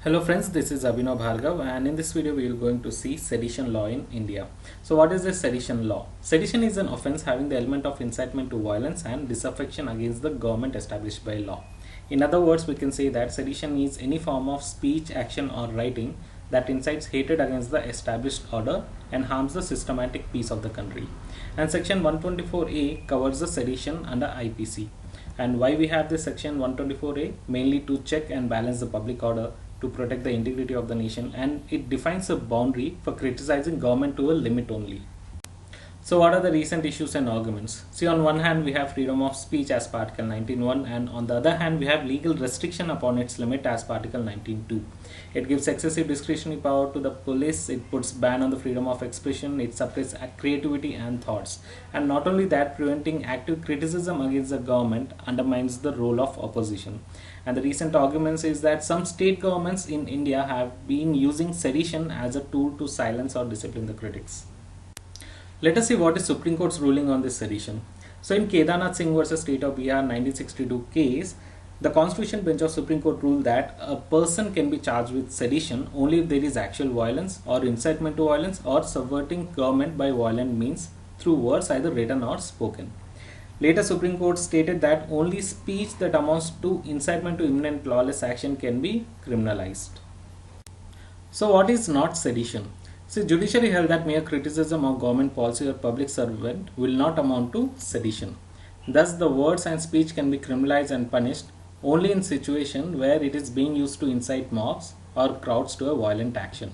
Hello friends, this is Abhinav Bhargav, and in this video we are going to see sedition law in India. So what is the sedition law? Sedition is an offence having the element of incitement to violence and disaffection against the government established by law. In other words, we can say that sedition is any form of speech, action or writing that incites hatred against the established order and harms the systematic peace of the country. And section 124A covers the sedition under IPC. And why we have this section 124A? Mainly to check and balance the public order, to protect the integrity of the nation, and it defines a boundary for criticizing government to a limit only. So what are the recent issues and arguments? See, on one hand we have freedom of speech as per Article 19.1, and on the other hand we have legal restriction upon its limit as per Article 19.2. It gives excessive discretionary power to the police, it puts ban on the freedom of expression, it suppresses creativity and thoughts. And not only that, preventing active criticism against the government undermines the role of opposition. And the recent arguments is that some state governments in India have been using sedition as a tool to silence or discipline the critics. Let us see what is Supreme Court's ruling on this sedition. So in Kedarnath Singh versus State of Bihar 1962 case, the Constitution Bench of Supreme Court ruled that a person can be charged with sedition only if there is actual violence or incitement to violence or subverting government by violent means through words either written or spoken. Later, Supreme Court stated that only speech that amounts to incitement to imminent lawless action can be criminalized. So what is not sedition? See, judiciary held that mere criticism of government policy or public servant will not amount to sedition. Thus, the words and speech can be criminalized and punished only in situation where it is being used to incite mobs or crowds to a violent action.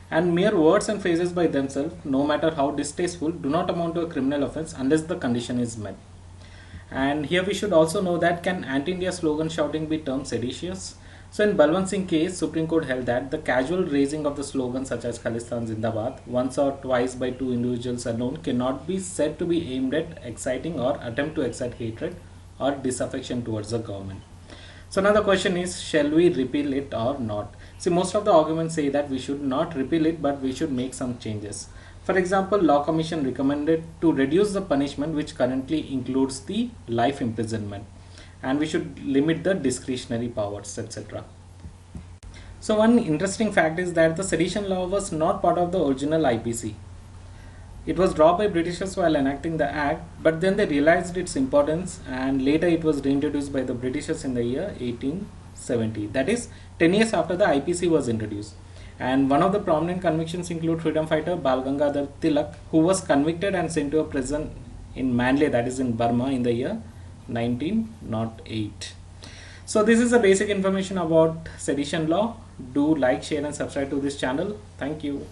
And mere words and phrases by themselves, no matter how distasteful, do not amount to a criminal offence unless the condition is met. And here we should also know that can anti-India slogan shouting be termed seditious? So in Balwant Singh case, Supreme Court held that the casual raising of the slogans such as Khalistan Zindabad once or twice by two individuals alone cannot be said to be aimed at exciting or attempt to excite hatred or disaffection towards the government. So now the question is, shall we repeal it or not? See, most of the arguments say that we should not repeal it, but we should make some changes. For example, Law Commission recommended to reduce the punishment, which currently includes the life imprisonment, and we should limit the discretionary powers, etc. So one interesting fact is that the sedition law was not part of the original IPC. It was dropped by Britishers while enacting the act, but then they realized its importance and later it was reintroduced by the Britishers in the year 1870. That is 10 years after the IPC was introduced. And one of the prominent convictions include freedom fighter Bal Gangadhar Tilak, who was convicted and sent to a prison in Mandalay, that is in Burma, in the year 1908. So this is the basic information about sedition law. Do like, share and subscribe to this channel. Thank you.